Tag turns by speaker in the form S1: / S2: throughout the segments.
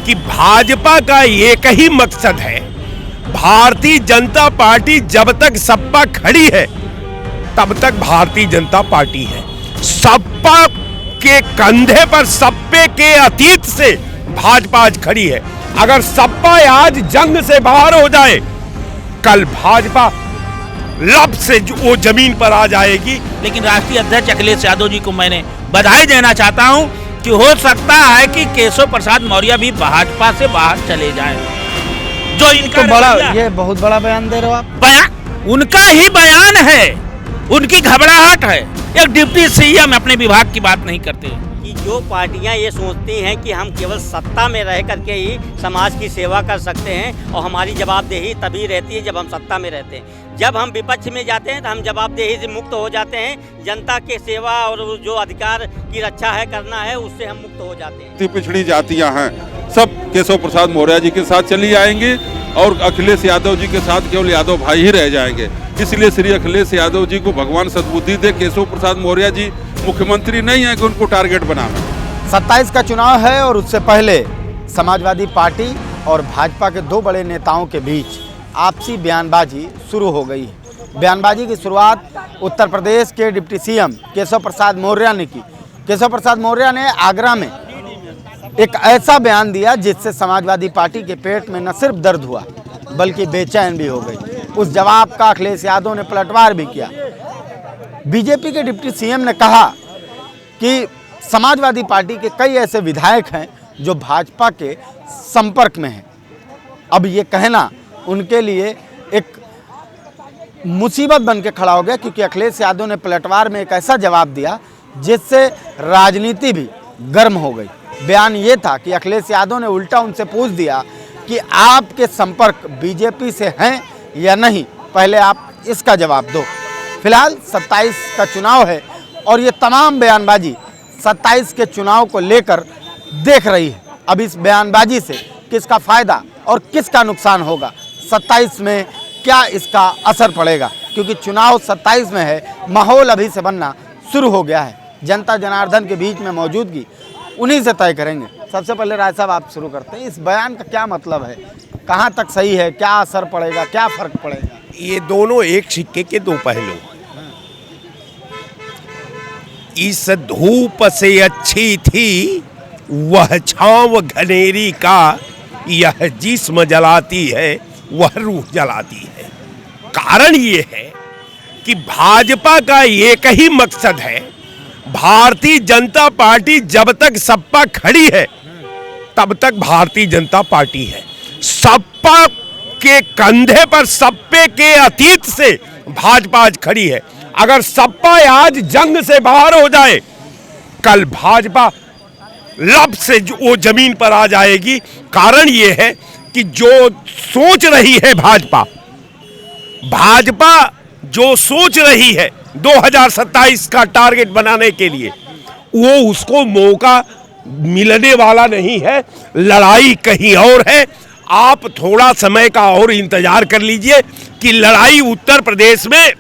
S1: कि भाजपा का एक ही मकसद है, भारतीय जनता पार्टी जब तक सपा खड़ी है तब तक भारतीय जनता पार्टी है। सपा के कंधे पर सपे के अतीत से भाजपा आज खड़ी है। अगर सपा आज जंग से बाहर हो जाए, कल भाजपा लब से वो जमीन पर आ जाएगी।
S2: लेकिन राष्ट्रीय अध्यक्ष अखिलेश यादव जी को मैंने बधाई देना चाहता हूं कि हो सकता है कि केशव प्रसाद मौर्य भी भाजपा से बाहर चले जाएं। जो इनका
S3: तो बड़ा, ये बहुत बड़ा बयान दे रहे हो आप।
S2: बयान उनका ही बयान है, उनकी घबराहट है। एक डिप्टी सीएम अपने विभाग की बात नहीं करते
S4: कि जो पार्टियां ये सोचती हैं कि हम केवल सत्ता में रह करके ही समाज की सेवा कर सकते हैं और हमारी जवाबदेही तभी रहती है जब हम सत्ता में रहते हैं। जब हम विपक्ष में जाते हैं तो हम जवाबदेही से मुक्त हो जाते हैं। जनता के सेवा और जो अधिकार की रक्षा है करना है, उससे हम मुक्त हो जाते हैं।
S5: पिछड़ी जातियां हैं सब केशव प्रसाद मौर्य जी के साथ चली आएंगी और अखिलेश यादव जी के साथ केवल यादव भाई ही रह जाएंगे। इसलिए श्री अखिलेश यादव जी को भगवान सद्बुद्धि दे। केशव प्रसाद मौर्य जी मुख्यमंत्री नहीं है कि उनको टारगेट बनाना।
S3: 27 का चुनाव है और उससे पहले समाजवादी पार्टी और भाजपा के दो बड़े नेताओं के बीच आपसी बयानबाजी शुरू हो गई है। बयानबाजी की शुरुआत उत्तर प्रदेश के डिप्टी सीएम केशव प्रसाद मौर्य ने की। केशव प्रसाद मौर्य ने आगरा में एक ऐसा बयान दिया जिससे समाजवादी पार्टी के पेट में न सिर्फ दर्द हुआ बल्कि बेचैन भी हो गई। उस जवाब का अखिलेश यादव ने पलटवार भी किया। बीजेपी के डिप्टी सीएम ने कहा कि समाजवादी पार्टी के कई ऐसे विधायक हैं जो भाजपा के संपर्क में हैं। अब ये कहना उनके लिए एक मुसीबत बन के खड़ा हो गया, क्योंकि अखिलेश यादव ने पलटवार में एक ऐसा जवाब दिया जिससे राजनीति भी गर्म हो गई। बयान ये था कि अखिलेश यादव ने उल्टा उनसे पूछ दिया कि आपके संपर्क बीजेपी से हैं या नहीं, पहले आप इसका जवाब दो। फिलहाल 27 का चुनाव है और ये तमाम बयानबाजी 27 के चुनाव को लेकर देख रही है। अब इस बयानबाजी से किसका फ़ायदा और किसका नुकसान होगा, 27 में क्या इसका असर पड़ेगा, क्योंकि चुनाव 27 में है, माहौल अभी से बनना शुरू हो गया है। जनता जनार्दन के बीच में मौजूदगी उन्हीं से तय करेंगे। सबसे पहले राय साहब आप शुरू करते हैं, इस बयान का क्या मतलब है, कहाँ तक सही है, क्या असर पड़ेगा, क्या फ़र्क पड़ेगा?
S1: ये दोनों एक सिक्के के दो पहलू। इस धूप से अच्छी थी वह छांव घनेरी का, यह जिस्म जलाती है वह रूह जलाती है। कारण ये है कि भाजपा का एक ही मकसद है, भारतीय जनता पार्टी जब तक सपा खड़ी है तब तक भारतीय जनता पार्टी है। सपा के कंधे पर सपे के अतीत से भाजपा आज खड़ी है। अगर सपा आज जंग से बाहर हो जाए, कल भाजपा लब से वो जमीन पर आ जाएगी। कारण ये है कि जो सोच रही है भाजपा जो सोच रही है 2027 का टारगेट बनाने के लिए, वो उसको मौका मिलने वाला नहीं है। लड़ाई कहीं और है। आप थोड़ा समय का और इंतजार कर लीजिए कि लड़ाई उत्तर प्रदेश में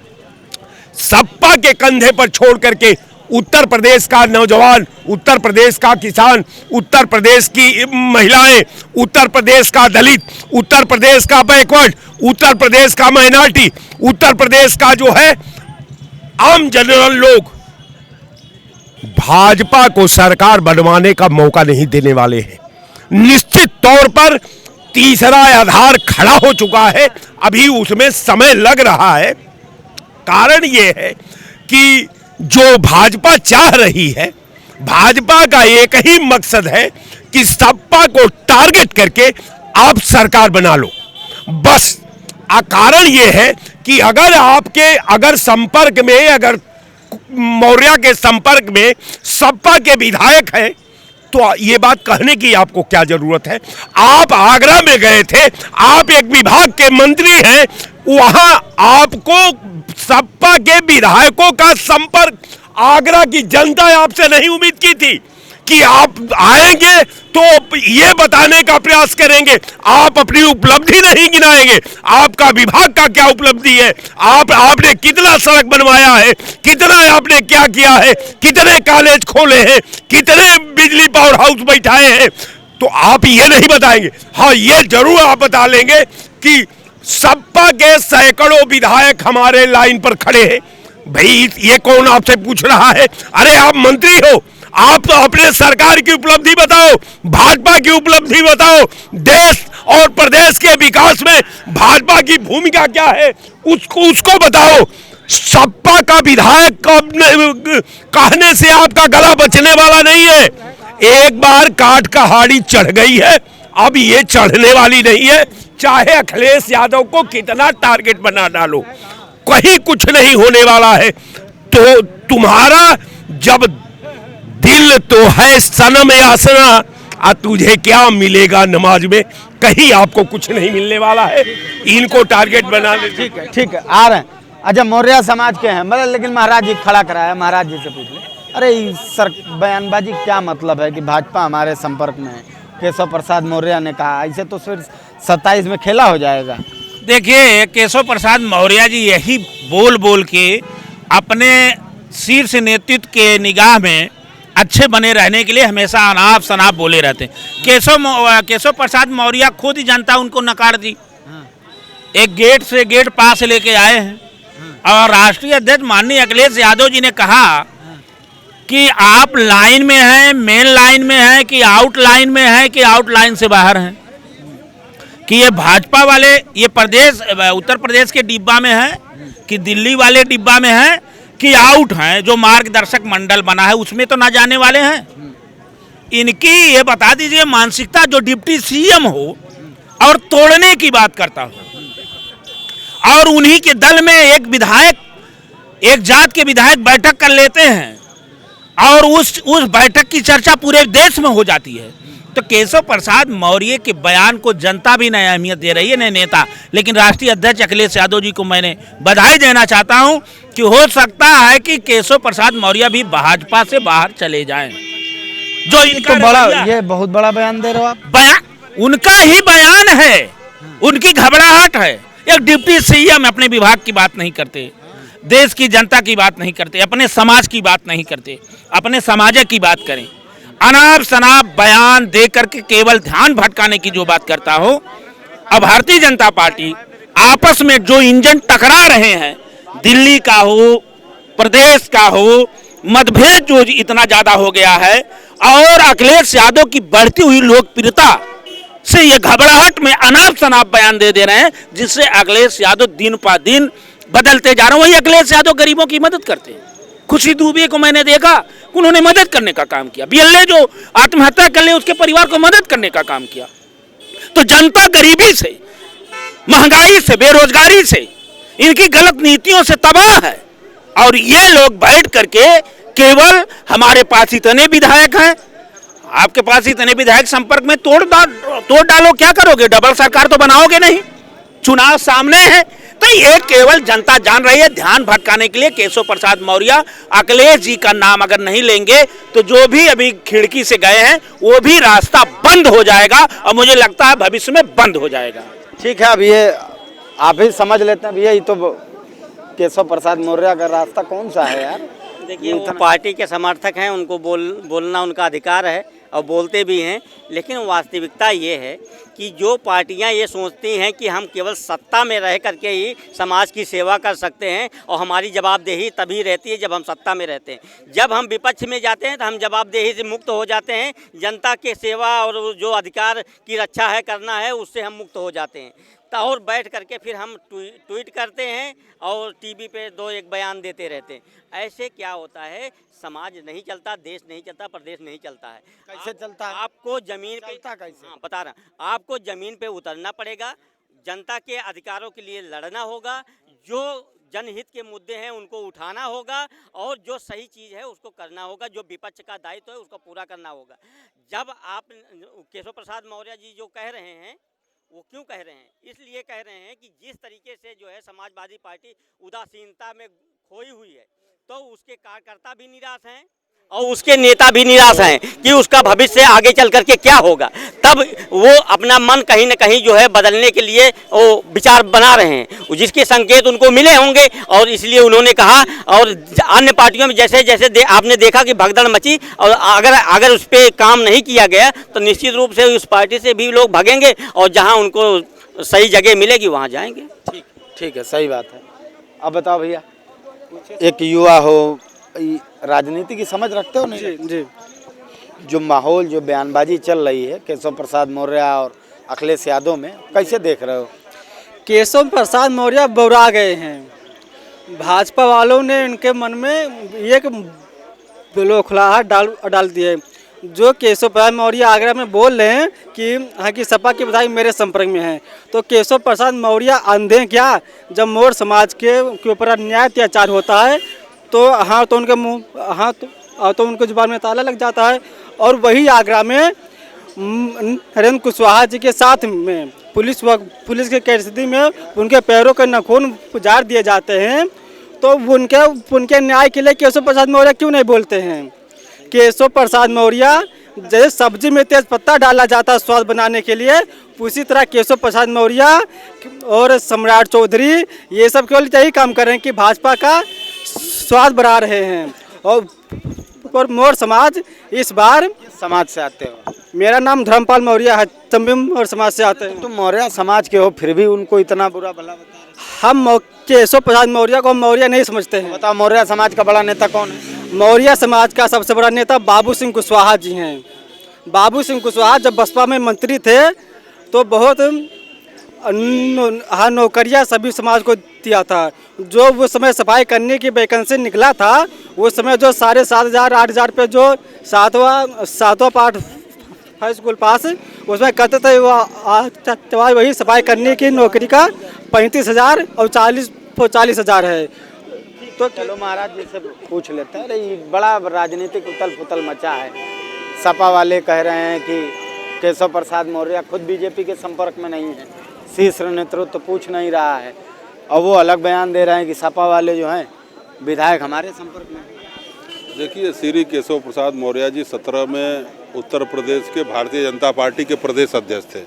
S1: सपा के कंधे पर छोड़ करके उत्तर प्रदेश का नौजवान, उत्तर प्रदेश का किसान, उत्तर प्रदेश की महिलाएं, उत्तर प्रदेश का दलित, उत्तर प्रदेश का बैकवर्ड, उत्तर प्रदेश का माइनॉरिटी, उत्तर प्रदेश का जो है आम जनरल लोग भाजपा को सरकार बनवाने का मौका नहीं देने वाले हैं। निश्चित तौर पर तीसरा आधार खड़ा हो चुका है, अभी उसमें समय लग रहा है। कारण ये है कि जो भाजपा चाह रही है, भाजपा का एक ही मकसद है कि सपा को टारगेट करके आप सरकार बना लो, बस। कारण ये है कि अगर संपर्क में, अगर मौर्य के संपर्क में सपा के विधायक हैं, तो ये बात कहने की आपको क्या जरूरत है। आप आगरा में गए थे, आप एक विभाग के मंत्री हैं, वहां आपको सपा के विधायकों का संपर्क, आगरा की जनता आपसे नहीं उम्मीद की थी कि आप आएंगे तो ये बताने का प्रयास करेंगे। आप अपनी उपलब्धि नहीं गिनाएंगे, आपका विभाग का क्या उपलब्धि है, आपने कितना सड़क बनवाया है, कितना आपने क्या किया है, कितने कॉलेज खोले हैं, कितने बिजली पावर हाउस बैठाए हैं। तो आप ये नहीं बताएंगे? हाँ, ये जरूर आप बता लेंगे कि सपा के सैकड़ों विधायक हमारे लाइन पर खड़े हैं। भाई ये कौन आपसे पूछ रहा है? अरे आप मंत्री हो, आप तो अपने सरकार की उपलब्धि बताओ, भाजपा की उपलब्धि बताओ, देश और प्रदेश के विकास में भाजपा की भूमिका क्या है उसको बताओ। सपा का विधायक कहने से आपका गला बचने वाला नहीं है। एक बार काट का हाड़ी चढ़ गई है, अब ये चढ़ने वाली नहीं है। चाहे अखिलेश यादव को कितना टारगेट बना डालो, कहीं कुछ नहीं होने वाला है। तो तुम्हारा जब दिल तो है सनम यासना, तुझे क्या मिलेगा नमाज में, कहीं आपको कुछ नहीं मिलने वाला है। इनको टारगेट बना ले।
S3: ठीक है, आ रहे हैं। अच्छा, मौर्य समाज के हैं मतलब, लेकिन महाराज जी खड़ा कराया, महाराज जी से पूछ ले। अरे सर, बयानबाजी क्या मतलब है कि भाजपा हमारे संपर्क में है? केशव प्रसाद मौर्य ने कहा, ऐसे तो फिर 27 में खेला हो जाएगा।
S2: देखिए, केशव प्रसाद मौर्य जी यही बोल बोल के अपने शीर्ष नेतृत्व के निगाह में अच्छे बने रहने के लिए हमेशा अनाप शनाप बोले रहते हैं। केशव प्रसाद मौर्य खुद ही जनता उनको नकार दी। एक गेट से गेट पास लेके आए हैं और राष्ट्रीय अध्यक्ष माननीय अखिलेश यादव जी ने कहा कि आप लाइन में हैं, मेन लाइन में हैं कि आउट लाइन में हैं कि आउट लाइन से बाहर हैं, कि ये भाजपा वाले ये प्रदेश उत्तर प्रदेश के डिब्बा में हैं कि दिल्ली वाले डिब्बा में हैं कि आउट हैं, जो मार्गदर्शक मंडल बना है उसमें तो ना जाने वाले हैं। इनकी ये बता दीजिए मानसिकता, जो डिप्टी सीएम हो और तोड़ने की बात करता हो, और उन्हीं के दल में एक विधायक, एक जात के विधायक बैठक कर लेते हैं और उस बैठक की चर्चा पूरे देश में हो जाती है। तो केशव प्रसाद मौर्य के बयान को जनता भी नई अहमियत दे रही है, नए नेता। लेकिन राष्ट्रीय अध्यक्ष अखिलेश यादव जी को मैंने बधाई देना चाहता हूं कि हो सकता है कि केशव प्रसाद मौर्य भी भाजपा से बाहर चले जाएं। जो इनका
S3: तो बड़ा, ये बहुत बड़ा बयान दे रहे हो आप।
S2: बयान उनका ही बयान है, उनकी घबराहट है। एक डिप्टी सीएम अपने विभाग की बात नहीं करते, देश की जनता की बात नहीं करते, अपने समाज की बात नहीं करते, अपने समाज की बात करें। अनाप शनाप बयान दे करके केवल ध्यान भटकाने की जो बात करता हो। अब भारतीय जनता पार्टी आपस में जो इंजन टकरा रहे हैं, दिल्ली का हो, प्रदेश का हो, मतभेद जो इतना ज्यादा हो गया है, और अखिलेश यादव की बढ़ती हुई लोकप्रियता से ये घबराहट में अनाप शनाप बयान दे रहे हैं, जिससे अखिलेश यादव दिन पर दिन बदलते जा रहे हैं। वही अखिलेश यादव गरीबों की मदद करते हैं। खुशी दुबे को मैंने देखा, उन्होंने मदद करने का काम किया। बीएलए जो आत्महत्या कर ले, उसके परिवार को मदद करने का काम किया। तो जनता गरीबी से, महंगाई से, बेरोजगारी से, इनकी गलत नीतियों से तबाह है। और ये लोग बैठ करके केवल हमारे पास इतने विधायक हैं, आपके पास इतने विधायक संपर्क में तोड़ डालो, क्या करोगे? डबल सरकार तो बनाओगे नहीं, चुनाव सामने है। तो ये केवल जनता जान रही है। ध्यान भटकाने के लिए केशव प्रसाद मौर्य अखिलेश जी का नाम अगर नहीं लेंगे तो जो भी अभी खिड़की से गए हैं वो भी रास्ता बंद हो जाएगा, और मुझे लगता है भविष्य में बंद हो जाएगा।
S3: ठीक है, अब ये आप ही समझ लेते हैं भैया, ये तो केशव प्रसाद मौर्य का रास्ता कौन सा है यार?
S4: देखिए, वो पार्टी के समर्थक हैं, उनको बोलना उनका अधिकार है और बोलते भी हैं। लेकिन वास्तविकता ये है कि जो पार्टियां ये सोचती हैं कि हम केवल सत्ता में रह करके ही समाज की सेवा कर सकते हैं और हमारी जवाबदेही तभी रहती है जब हम सत्ता में रहते हैं। जब हम विपक्ष में जाते हैं तो हम जवाबदेही से मुक्त हो जाते हैं, जनता के सेवा और जो अधिकार की रक्षा है करना है उससे हम मुक्त हो जाते हैं। और बैठ करके फिर हम ट्वीट करते हैं और टीवी पे दो एक बयान देते रहते हैं। ऐसे क्या होता है, समाज नहीं चलता, देश नहीं चलता, प्रदेश नहीं चलता है।
S3: कैसे चलता है?
S4: आपको जमीन पे
S3: कैसे?
S4: हाँ, बता रहा, आपको जमीन पे उतरना पड़ेगा, जनता के अधिकारों के लिए लड़ना होगा, जो जनहित के मुद्दे हैं उनको उठाना होगा, और जो सही चीज़ है उसको करना होगा, जो विपक्ष का दायित्व है उसको पूरा करना होगा। जब आप केशव प्रसाद मौर्य जी जो कह रहे हैं, वो क्यों कह रहे हैं? इसलिए कह रहे हैं कि जिस तरीके से जो है समाजवादी पार्टी उदासीनता में खोई हुई है, तो उसके कार्यकर्ता भी निराश हैं और उसके नेता भी निराश हैं कि उसका भविष्य आगे चल करके क्या होगा। तब वो अपना मन कहीं न कहीं जो है बदलने के लिए वो विचार बना रहे हैं, जिसके संकेत उनको मिले होंगे और इसलिए उन्होंने कहा। और अन्य पार्टियों में जैसे जैसे आपने देखा कि भगदड़ मची, और अगर उस पर काम नहीं किया गया तो निश्चित रूप से उस पार्टी से भी लोग भागेंगे और जहाँ उनको सही जगह मिलेगी वहाँ जाएंगे।
S3: ठीक है, सही बात है। अब बताओ भैया, एक युवा हो, राजनीति की समझ रखते हो? नहीं
S6: जी।
S3: जो माहौल, जो बयानबाजी चल रही है केशव प्रसाद मौर्य और अखिलेश यादव में, कैसे देख रहे हो?
S6: केशव प्रसाद मौर्य बौरा गए हैं। भाजपा वालों ने उनके मन में एक बौखलाहट डाल दी है। जो केशव प्रसाद मौर्य आगरा में बोल रहे हैं कि हाँ कि सपा के विधायक मेरे संपर्क में हैं, तो केशव प्रसाद मौर्य अंधे क्या? जब मौर्य समाज के ऊपर अन्याय अत्याचार होता है तो तो उनके मुँह तो उनके जुबान में ताला लग जाता है। और वही आगरा में नरेंद्र कुशवाहा जी के साथ में पुलिस के कैदी में उनके पैरों के नाखून उजाड़ दिए जाते हैं, तो उनके न्याय के लिए केशव प्रसाद मौर्य क्यों नहीं बोलते हैं? केशव प्रसाद मौर्य जैसे सब्जी में तेज पत्ता डाला जाता है स्वाद बनाने के लिए, उसी तरह केशव प्रसाद मौर्य और सम्राट चौधरी ये सब केवल यही काम कर रहे हैं कि भाजपा का स्वाद बढ़ा रहे हैं। और मौर्य समाज इस बार
S3: समाज से आते हो?
S6: मेरा नाम धर्मपाल मौर्य है, तंबिम और समाज से आते हैं।
S3: तुम मौर्य समाज के हो, फिर भी उनको इतना बुरा भला बता रहे हो?
S6: हम केशव प्रसाद मौर्य को मौर्य नहीं समझते हैं।
S3: बताओ, मौर्य समाज का बड़ा नेता कौन है?
S6: मौर्य समाज का सबसे बड़ा नेता बाबू सिंह कुशवाहा जी हैं। बाबू सिंह कुशवाहा जब बसपा में मंत्री थे तो बहुत नौकरियां सभी समाज को दिया था। जो वो समय सफाई करने की वैकेंसी निकला था, उस समय जो 7,500 8,000 पे जो सातवां पाठ हाई स्कूल पास उसमें करते थे, वो वही सफाई करने की नौकरी का 35,000 और 40,000 है।
S3: तो चलो महाराज जी से पूछ लेते हैं। अरे बड़ा राजनीतिक उथल पुथल मचा है। सपा वाले कह रहे हैं कि केशव प्रसाद मौर्य खुद बीजेपी के संपर्क में नहीं है, शीर्ष नेतृत्व पूछ नहीं रहा है, और वो अलग बयान दे रहे हैं कि सपा वाले जो हैं विधायक हमारे संपर्क में।
S5: देखिए, श्री केशव प्रसाद मौर्य जी 17 में उत्तर प्रदेश के भारतीय जनता पार्टी के प्रदेश अध्यक्ष थे,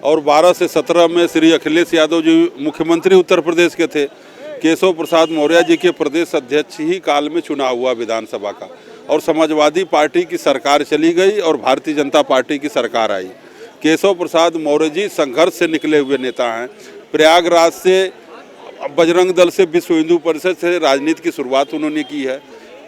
S5: और 12 से 17 में श्री अखिलेश यादव जी मुख्यमंत्री उत्तर प्रदेश के थे। केशव प्रसाद मौर्य जी के प्रदेश अध्यक्ष ही काल में चुनाव हुआ विधानसभा का, और समाजवादी पार्टी की सरकार चली गई और भारतीय जनता पार्टी की सरकार आई। केशव प्रसाद मौर्य जी संघर्ष से निकले हुए नेता हैं। प्रयागराज से बजरंग दल से विश्व हिंदू परिषद से राजनीति की शुरुआत उन्होंने की है।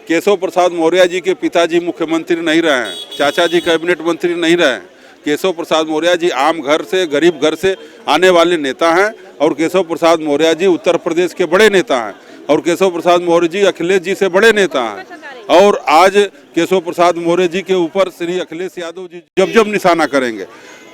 S5: केशव प्रसाद मौर्य जी के पिताजी मुख्यमंत्री नहीं रहे हैं, चाचा जी कैबिनेट मंत्री नहीं रहे हैं। केशव प्रसाद मौर्य जी आम घर से, गरीब घर से आने वाले नेता हैं, और केशव प्रसाद मौर्य जी उत्तर प्रदेश के बड़े नेता हैं, और केशव प्रसाद मौर्य जी अखिलेश जी से बड़े नेता हैं। और आज केशव प्रसाद मौर्य जी के ऊपर श्री अखिलेश यादव जी जब निशाना करेंगे,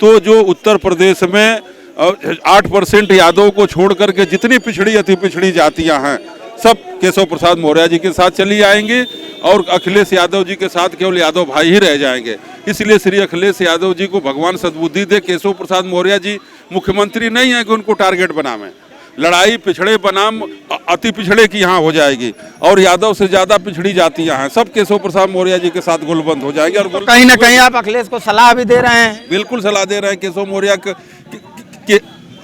S5: तो जो उत्तर प्रदेश में 8% यादव को छोड़ करके जितनी पिछड़ी अति पिछड़ी जातियां हैं, सब केशव प्रसाद मौर्य जी के साथ चली आएंगी, और अखिलेश यादव जी के साथ केवल यादव भाई ही रह जाएंगे। इसलिए श्री अखिलेश यादव जी को भगवान सद्बुद्धि दे। केशव प्रसाद मौर्य जी मुख्यमंत्री नहीं है कि उनको टारगेट बनावें। लड़ाई पिछड़े बनाम अति पिछड़े की यहाँ हो जाएगी, और यादव से ज़्यादा पिछड़ी जातियाँ हैं, सब केशव प्रसाद मौर्य जी के साथ गोलबंद हो जाएंगे। और
S3: कहीं ना कहीं आप अखिलेश को सलाह भी दे रहे हैं?
S5: बिल्कुल सलाह दे रहे हैं। केशव मौर्य के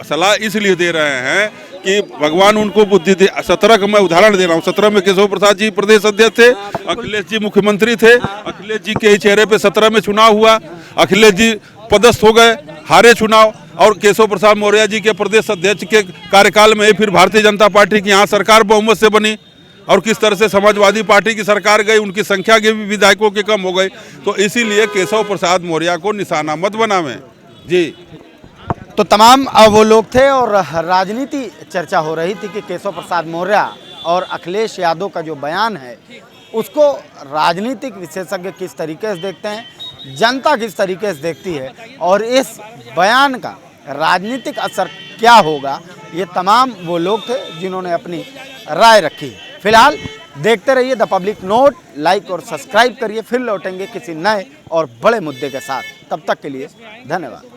S5: सलाह इसलिए दे रहे हैं कि भगवान उनको बुद्धि दे। 17 का मैं उदाहरण दे रहा हूँ। 17 में केशव प्रसाद जी प्रदेश अध्यक्ष थे, अखिलेश जी मुख्यमंत्री थे। अखिलेश जी के चेहरे पे 17 में चुनाव हुआ, अखिलेश जी पदस्थ हो गए, हारे चुनाव, और केशव प्रसाद मौर्य जी के प्रदेश अध्यक्ष के कार्यकाल में फिर भारतीय जनता पार्टी की यहाँ सरकार बहुमत से बनी, और किस तरह से समाजवादी पार्टी की सरकार गई, उनकी संख्या के भी विधायकों के कम हो गई। तो इसीलिए केशव प्रसाद मौर्य को निशाना मत बनावें जी।
S3: तो तमाम वो लोग थे, और राजनीति चर्चा हो रही थी कि केशव प्रसाद मौर्य और अखिलेश यादव का जो बयान है उसको राजनीतिक विशेषज्ञ किस तरीके से देखते हैं, जनता किस तरीके से देखती है, और इस बयान का राजनीतिक असर क्या होगा, ये तमाम वो लोग थे जिन्होंने अपनी राय रखी। फिलहाल देखते रहिए द पब्लिक नोट, लाइक और सब्सक्राइब करिए। फिर लौटेंगे किसी नए और बड़े मुद्दे के साथ। तब तक के लिए धन्यवाद।